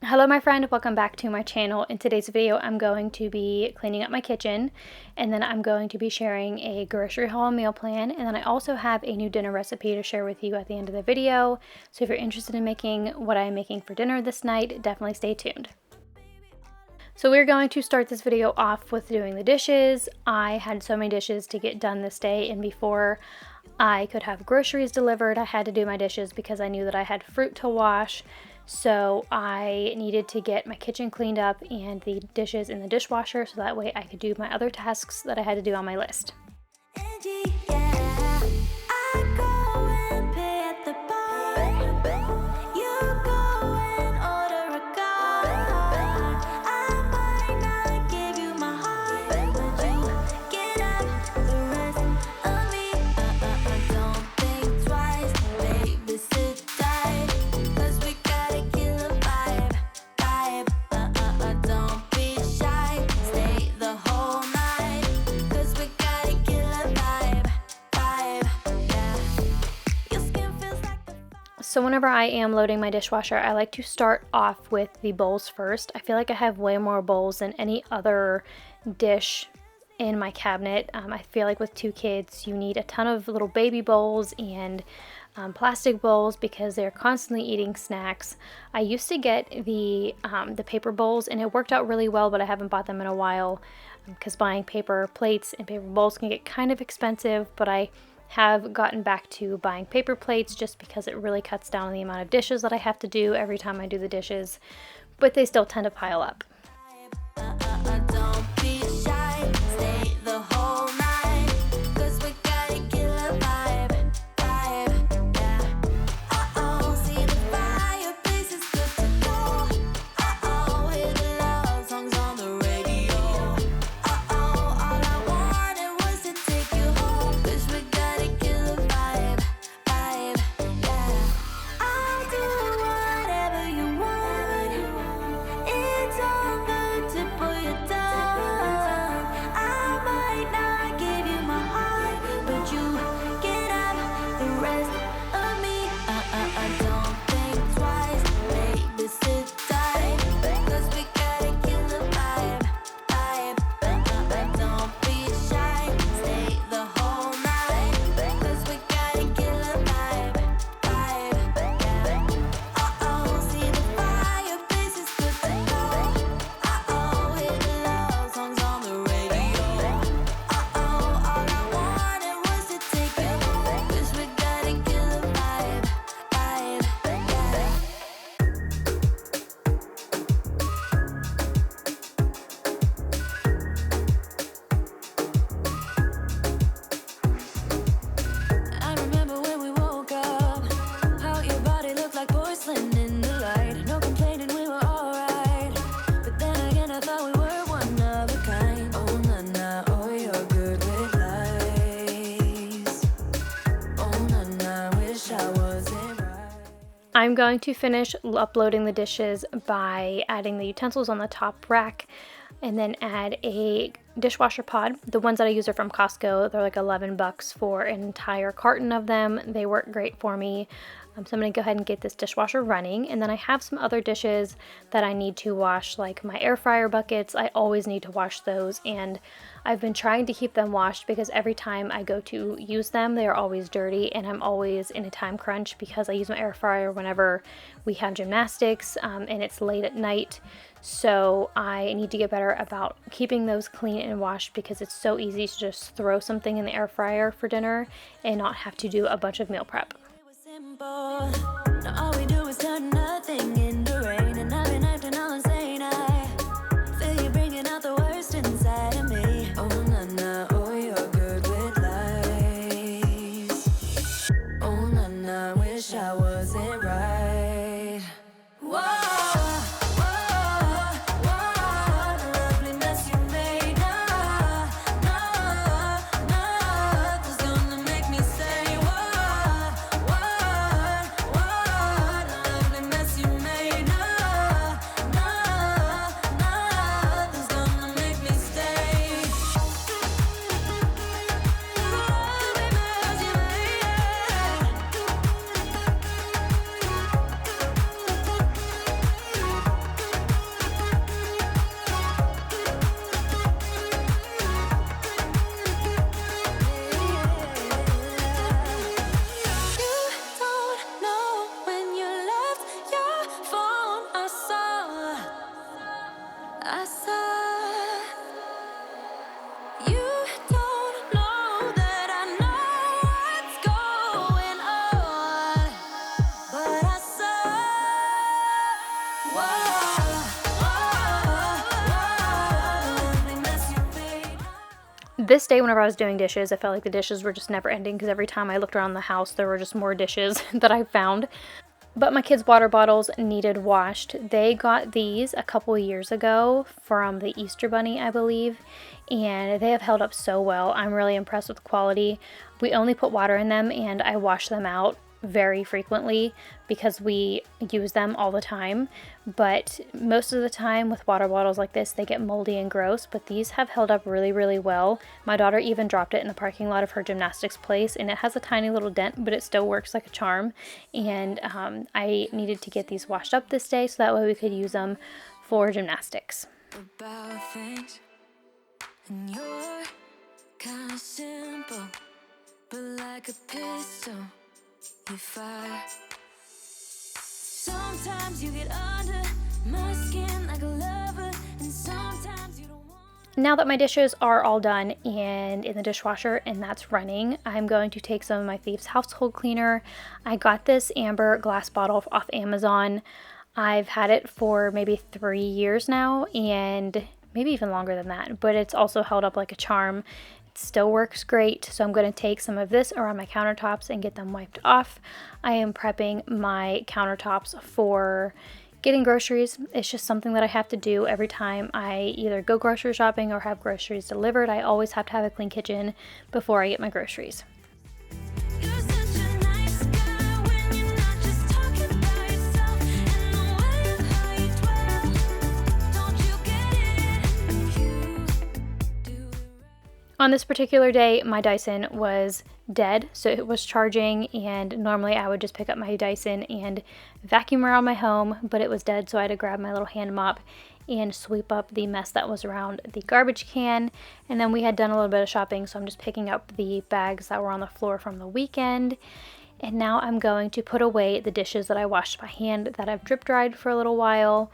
Hello my friend, welcome back to my channel. In today's video I'm going to be cleaning up my kitchen, and then I'm going to be sharing a grocery haul meal plan, and then I also have a new dinner recipe to share with you at the end of the video. So if you're interested in making what I'm making for dinner this night, definitely stay tuned. So we're going to start this video off with doing the dishes. I had so many dishes to get done this day, and before I could have groceries delivered, I had to do my dishes because I knew that I had fruit to wash. So I needed to get my kitchen cleaned up and the dishes in the dishwasher so that way I could do my other tasks that I had to do on my list. So whenever I am loading my dishwasher, I like to start off with the bowls first. I feel like I have way more bowls than any other dish in my cabinet. I feel like with 2 kids, you need a ton of little baby bowls and plastic bowls because they're constantly eating snacks. I used to get the paper bowls and it worked out really well, but I haven't bought them in a while because buying paper plates and paper bowls can get kind of expensive, but I have gotten back to buying paper plates just because it really cuts down on the amount of dishes that I have to do every time I do the dishes, but they still tend to pile up. I'm going to finish uploading the dishes by adding the utensils on the top rack and then add a dishwasher pod. The ones that I use are from Costco. They're like $11 for an entire carton of them. They work great for me. So I'm going to go ahead and get this dishwasher running, and then I have some other dishes that I need to wash, like my air fryer buckets. I always need to wash those, and I've been trying to keep them washed because every time I go to use them, they are always dirty, and I'm always in a time crunch because I use my air fryer whenever we have gymnastics and it's late at night. So I need to get better about keeping those clean and washed because it's so easy to just throw something in the air fryer for dinner and not have to do a bunch of meal prep. Now all we do is turn nothing into rain, and I've been acting all insane. I feel you bringing out the worst inside of me. Oh na na, oh you're good with lies. Oh na na, wish I wasn't right. Whoa. Made This day, whenever I was doing dishes, I felt like the dishes were just never ending because every time I looked around the house, there were just more dishes that I found. But my kids' water bottles needed washed. They got these a couple years ago from the Easter Bunny, I believe, and they have held up so well. I'm really impressed with the quality. We only put water in them, and I wash them out very frequently because we use them all the time. But most of the time with water bottles like this, they get moldy and gross, but these have held up really, really well. My daughter even dropped it in the parking lot of her gymnastics place, and it has a tiny little dent, but it still works like a charm. And I needed to get these washed up this day so that way we could use them for gymnastics. About things, and you're kind of simple, but like a pistol. Sometimes you get under my skin like a lover, and sometimes you don't want. Now that my dishes are all done and in the dishwasher and that's running, I'm going to take some of my Thieves household cleaner. I got this amber glass bottle off Amazon. I've had it for maybe 3 years now, and maybe even longer than that, but it's also held up like a charm. Still works great, so I'm going to take some of this around my countertops and get them wiped off. I am prepping my countertops for getting groceries. It's just something that I have to do every time I either go grocery shopping or have groceries delivered. I always have to have a clean kitchen before I get my groceries. On this particular day, my Dyson was dead, so it was charging, and normally I would just pick up my Dyson and vacuum around my home, but it was dead, so I had to grab my little hand mop and sweep up the mess that was around the garbage can. And then we had done a little bit of shopping, so I'm just picking up the bags that were on the floor from the weekend. And now I'm going to put away the dishes that I washed by hand that I've drip dried for a little while.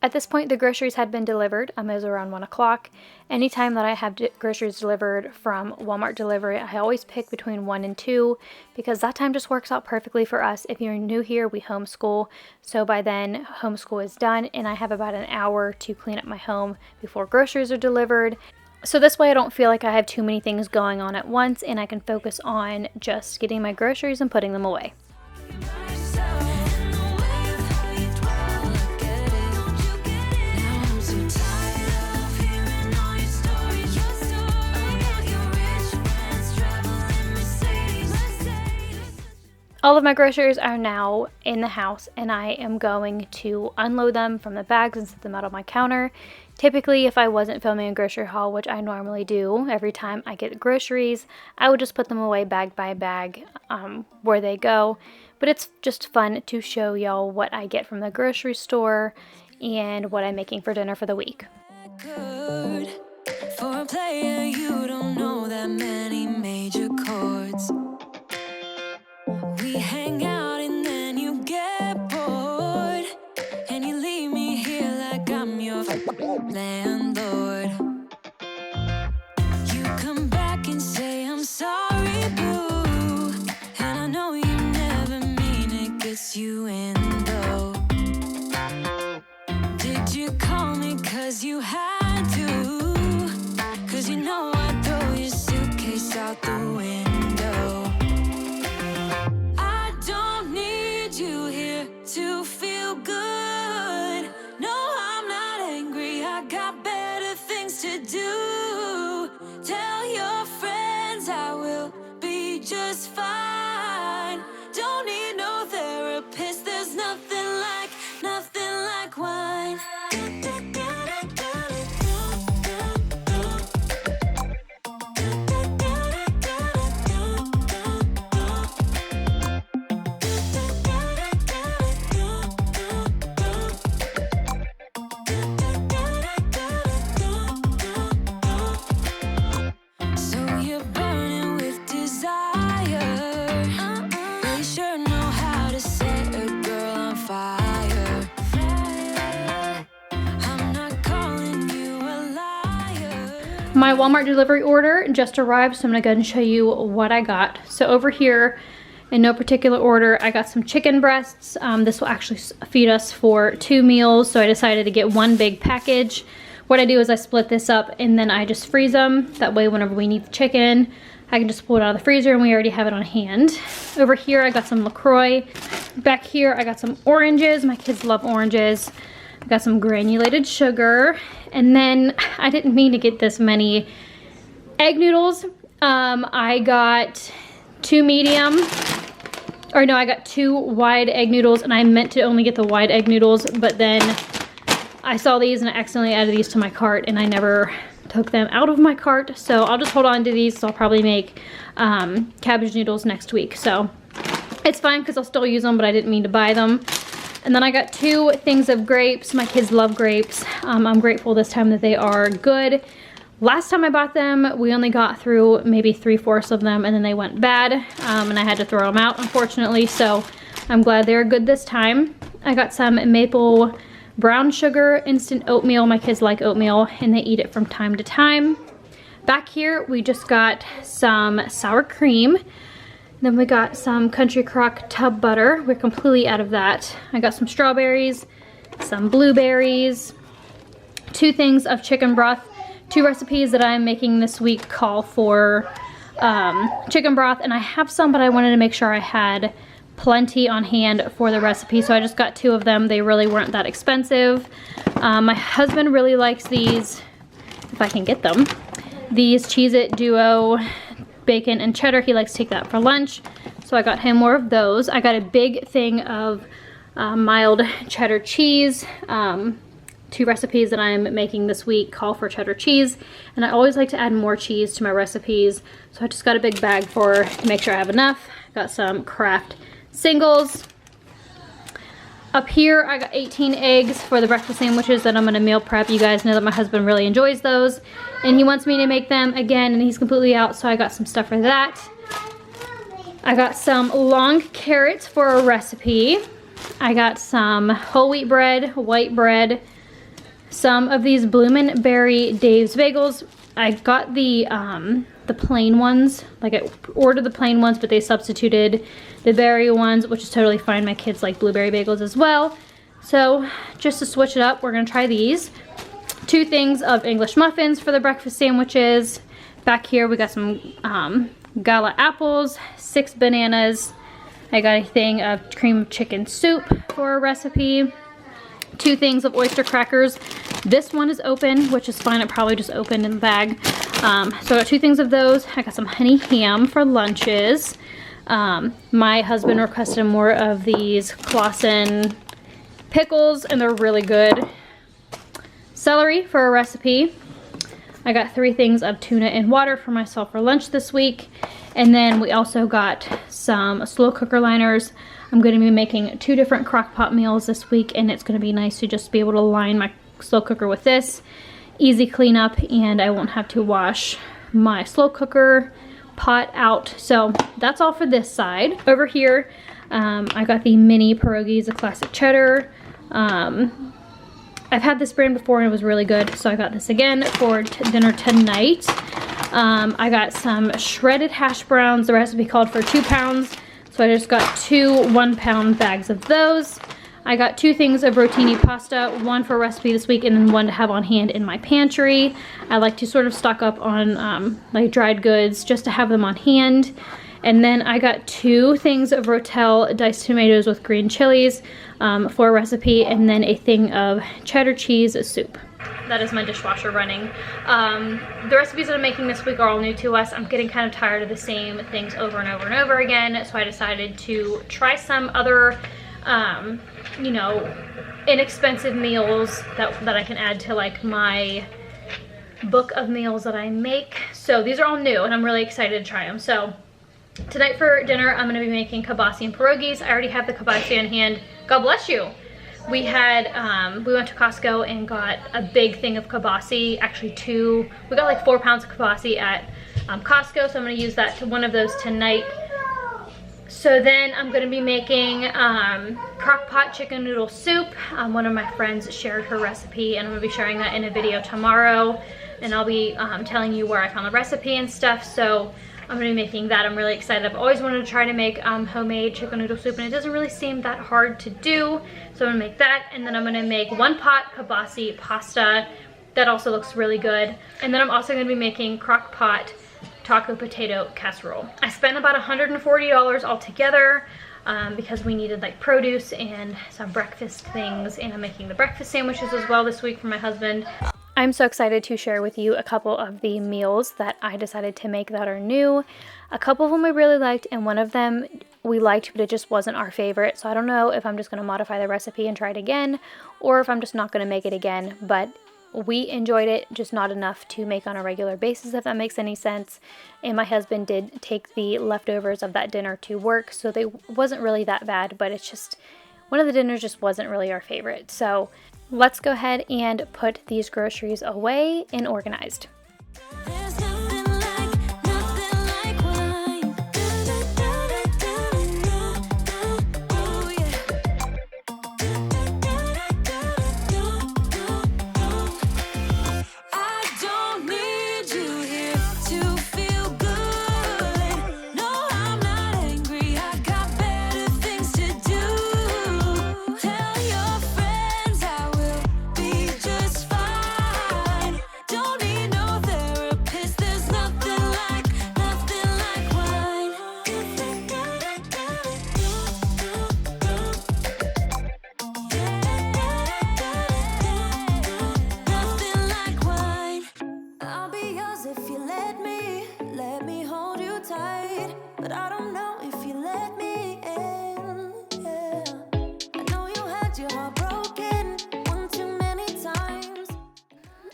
At this point, the groceries had been delivered. It was around 1 o'clock. Anytime that I have groceries delivered from Walmart delivery, I always pick between 1 and 2 because that time just works out perfectly for us. If you're new here, we homeschool. So by then, homeschool is done, and I have about an hour to clean up my home before groceries are delivered. So this way I don't feel like I have too many things going on at once, and I can focus on just getting my groceries and putting them away. All of my groceries are now in the house, and I am going to unload them from the bags and set them out on my counter. Typically, if I wasn't filming a grocery haul, which I normally do every time I get groceries, I would just put them away bag by bag where they go. But it's just fun to show y'all what I get from the grocery store and what I'm making for dinner for the week. Good. For a player, you don't know that many major chords. We hang out and then you get bored, and you leave me here like I'm your landlord. You come back and say I'm sorry, boo, and I know you never mean it, gets you in though. Did you call me 'cause you had to? 'Cause you know I'd throw your suitcase out the window. To feel good. No, I'm not angry. I got better things to do. Tell your friends I will be just fine. Don't need no therapist. There's nothing like wine. My Walmart delivery order just arrived, so I'm gonna go ahead and show you what I got. So over here, in no particular order, I got some chicken breasts. This will actually feed us for 2 meals, so I decided to get one big package. What I do is I split this up and then I just freeze them. That way whenever we need the chicken, I can just pull it out of the freezer and we already have it on hand. Over here, I got some LaCroix. Back here, I got some oranges. My kids love oranges. I got some granulated sugar. And then I didn't mean to get this many egg noodles. I got 2 medium, or no, I got 2 wide egg noodles, and I meant to only get the wide egg noodles, but then I saw these and I accidentally added these to my cart and I never took them out of my cart. So I'll just hold on to these. So I'll probably make cabbage noodles next week. So it's fine because I'll still use them, but I didn't mean to buy them. And then I got 2 things of grapes. My kids love grapes. I'm grateful this time that they are good. Last time I bought them, we only got through maybe 3/4 of them and then they went bad. And I had to throw them out, unfortunately. So I'm glad they're good this time. I got some maple brown sugar instant oatmeal. My kids like oatmeal and they eat it from time to time. Back here, we just got some sour cream. Then we got some Country Crock tub butter. We're completely out of that. I got some strawberries, some blueberries, 2 things of chicken broth. 2 recipes that I'm making this week call for chicken broth, and I have some, but I wanted to make sure I had plenty on hand for the recipe, so I just got 2 of them. They really weren't that expensive. My husband really likes these, if I can get them, these Cheez-It Duo bacon and cheddar. He likes to take that for lunch, so I got him more of those. I got a big thing of mild cheddar cheese. 2 recipes that I'm making this week call for cheddar cheese, and I always like to add more cheese to my recipes, so I just got a big bag to make sure I have enough. Got some Kraft singles. Up here, I got 18 eggs for the breakfast sandwiches that I'm gonna meal prep. You guys know that my husband really enjoys those, and he wants me to make them again, and he's completely out, so I got some stuff for that. I got some long carrots for a recipe. I got some whole wheat bread, white bread, some of these Bloomin' Berry Dave's bagels. I got the plain ones. Like I ordered the plain ones, but they substituted the berry ones, which is totally fine. My kids like blueberry bagels as well. So just to switch it up, we're gonna try these. 2 things of English muffins for the breakfast sandwiches. Back here we got some gala apples, 6 bananas. I got a thing of cream chicken soup for a recipe. 2 things of oyster crackers. This one is open, which is fine. It probably just opened in the bag. So I got 2 things of those. I got some honey ham for lunches. My husband requested more of these Clausen pickles, and they're really good. Celery for a recipe. I got 3 things of tuna and water for myself for lunch this week. And then we also got some slow cooker liners. I'm going to be making 2 different crock pot meals this week, and it's going to be nice to just be able to line my slow cooker with this. Easy cleanup, and I won't have to wash my slow cooker pot out. So that's all for this side. Over here, I got the mini pierogies, a classic cheddar. I've had this brand before and it was really good, so I got this again for dinner tonight. I got some shredded hash browns. The recipe called for 2 pounds. So I just got 2 1-pound bags of those. I got 2 things of rotini pasta, 1 for a recipe this week and then 1 to have on hand in my pantry. I like to sort of stock up on like dried goods just to have them on hand. And then I got 2 things of Rotel diced tomatoes with green chilies for a recipe, and then a thing of cheddar cheese soup. That is my dishwasher running. The recipes that I'm making this week are all new to us. I'm getting kind of tired of the same things over and over and over again, so I decided to try some other, you know, inexpensive meals that I can add to like my book of meals that I make. So these are all new and I'm really excited to try them. So tonight for dinner, I'm gonna be making kibasi and pierogies. I already have the kibasi on hand. God bless you. We had, we went to Costco and got a big thing of kibasi, actually 2. We got like 4 pounds of kibasi at Costco, so I'm gonna use that to one of those tonight. So then I'm gonna be making crock pot chicken noodle soup. One of my friends shared her recipe and I'm gonna be sharing that in a video tomorrow. and I'll be telling you where I found the recipe and stuff. So I'm gonna be making that. I'm really excited. I've always wanted to try to make homemade chicken noodle soup, and it doesn't really seem that hard to do. So I'm gonna make that, and then I'm gonna make 1-pot kibasi pasta. That also looks really good. And then I'm also gonna be making crock pot taco potato casserole. I spent about $140 altogether because we needed like produce and some breakfast things, and I'm making the breakfast sandwiches as well this week for my husband. I'm so excited to share with you a couple of the meals that I decided to make that are new. A couple of them I really liked, and one of them we liked, but it just wasn't our favorite. So I don't know if I'm just going to modify the recipe and try it again, or if I'm just not going to make it again. But we enjoyed it, just not enough to make on a regular basis, if that makes any sense. And my husband did take the leftovers of that dinner to work, so they wasn't really that bad, but it's just one of the dinners just wasn't really our favorite. So let's go ahead and put these groceries away and organized.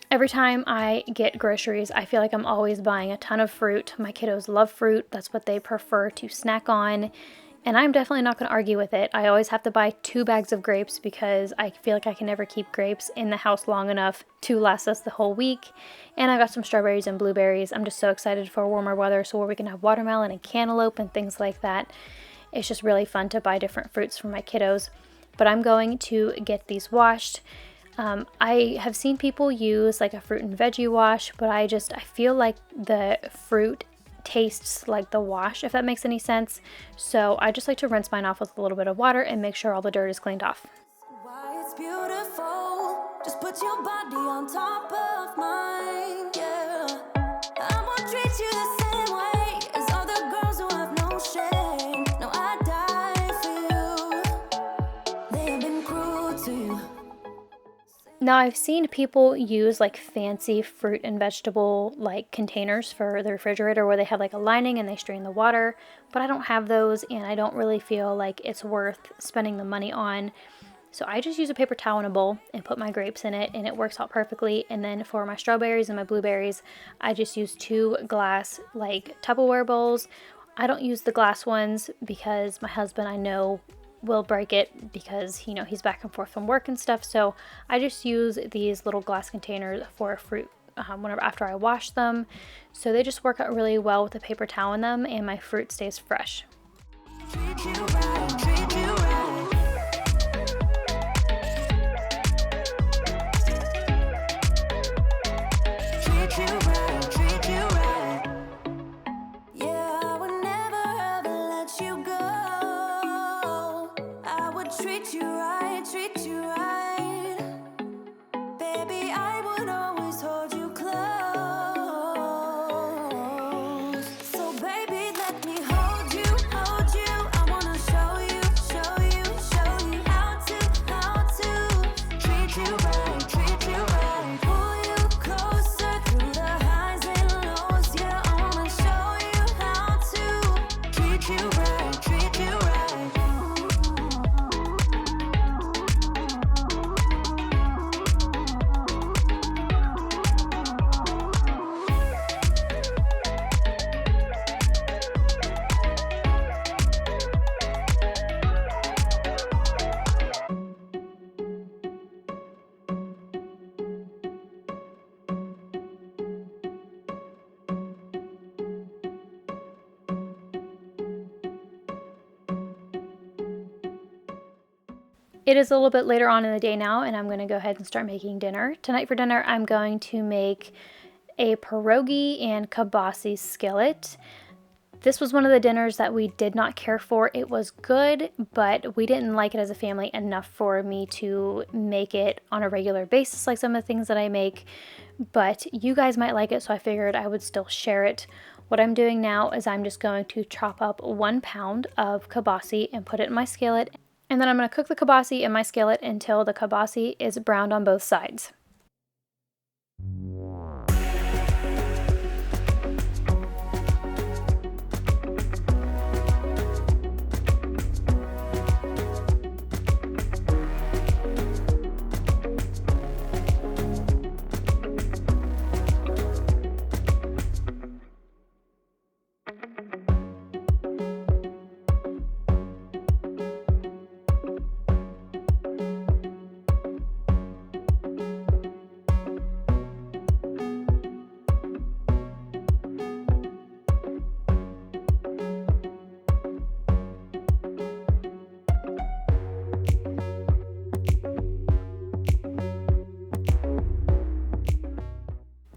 Every time I get groceries, I feel like I'm always buying a ton of fruit. My kiddos love fruit. That's what they prefer to snack on. And I'm definitely not going to argue with it. I always have to buy 2 bags of grapes because I feel like I can never keep grapes in the house long enough to last us the whole week. And I got some strawberries and blueberries. I'm just so excited for warmer weather, so where we can have watermelon and cantaloupe and things like that. It's just really fun to buy different fruits for my kiddos. But I'm going to get these washed. I have seen people use like a fruit and veggie wash, but I feel like the fruit tastes like the wash, if that makes any sense. So I just like to rinse mine off with a little bit of water and make sure all the dirt is cleaned off. Why it's beautiful, just put your body on top of mine, yeah. I won't treat you the same way as other girls who have no shame. No, I die for you. They have been cruel to you. Now I've seen people use like fancy fruit and vegetable like containers for the refrigerator where they have like a lining and they strain the water, but I don't have those and I don't really feel like it's worth spending the money on. So I just use a paper towel in a bowl and put my grapes in it, and it works out perfectly. And then for my strawberries and my blueberries, I just use 2 glass like Tupperware bowls. I don't use the glass ones because my husband, I know, will break it because he's back and forth from work and stuff. So I just use these little glass containers for fruit whenever after I wash them. So they just work out really well with a paper towel in them, and my fruit stays fresh. Treat you right, treat you right. Treat you right, treat you right. Yeah, I would never ever let you go. I would treat you right, treat you right. Baby, I would always hold you close. So baby, let me hold you, hold you. I wanna show you, show you, show you how to treat you right, treat you right. Pull you closer through the highs and lows. Yeah, I wanna show you how to treat you right, treat you right. It is a little bit later on in the day now, and I'm going to go ahead and start making dinner. Tonight for dinner, I'm going to make a pierogi and kielbasa skillet. This was one of the dinners that we did not care for. It was good, but we didn't like it as a family enough for me to make it on a regular basis like some of the things that I make. But you guys might like it, so I figured I would still share it. What I'm doing now is I'm just going to chop up 1 pound of kielbasa and put it in my skillet. And then I'm going to cook the kielbasa in my skillet until the kielbasa is browned on both sides.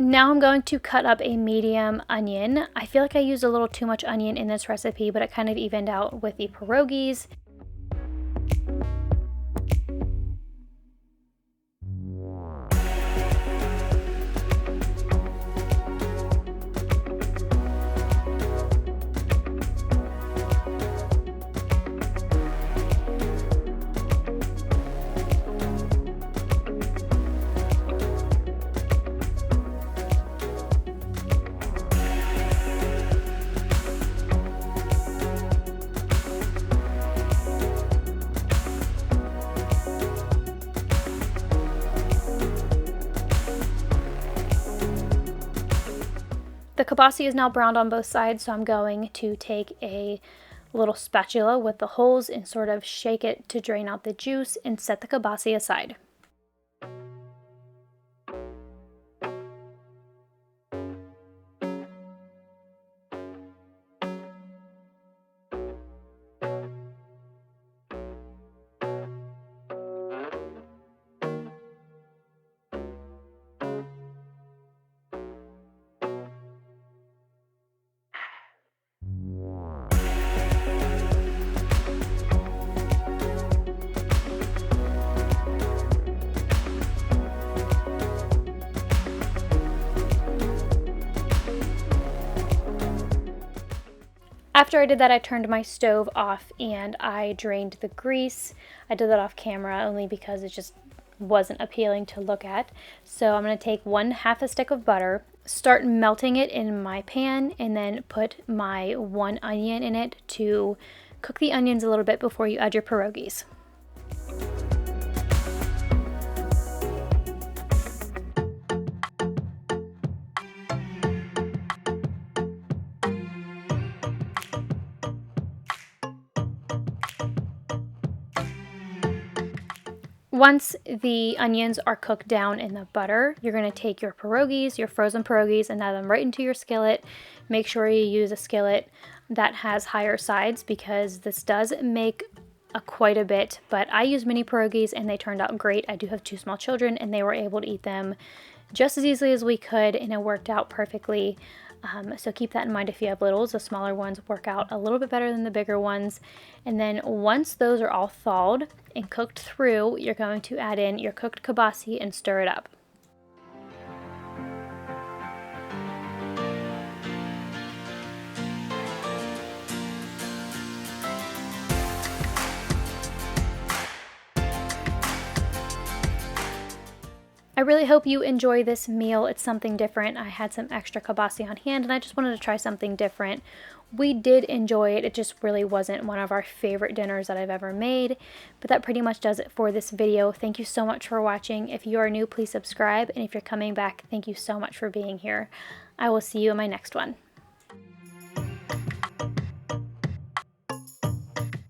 Now I'm going to cut up a medium onion. I feel like I used a little too much onion in this recipe, but it kind of evened out with the pierogies. The kielbasa is now browned on both sides, so I'm going to take a little spatula with the holes and sort of shake it to drain out the juice and set the kielbasa aside. After I did that, I turned my stove off and I drained the grease. I did that off camera only because it just wasn't appealing to look at. So I'm going to take 1/2 a stick of butter, start melting it in my pan, and then put my 1 onion in it to cook the onions a little bit before you add your pierogies. Once the onions are cooked down in the butter, you're going to take your pierogies, your frozen pierogies, and add them right into your skillet. Make sure you use a skillet that has higher sides because this does make quite a bit, but I use mini pierogies and they turned out great. I do have 2 small children and they were able to eat them just as easily as we could, and it worked out perfectly. So keep that in mind if you have littles. The smaller ones work out a little bit better than the bigger ones. And then once those are all thawed and cooked through, you're going to add in your cooked kielbasa and stir it up. I really hope you enjoy this meal. It's something different. I had some extra kielbasa on hand and I just wanted to try something different. We did enjoy it. It just really wasn't one of our favorite dinners that I've ever made. But that pretty much does it for this video. Thank you so much for watching. If you are new, please subscribe. And if you're coming back, thank you so much for being here. I will see you in my next one.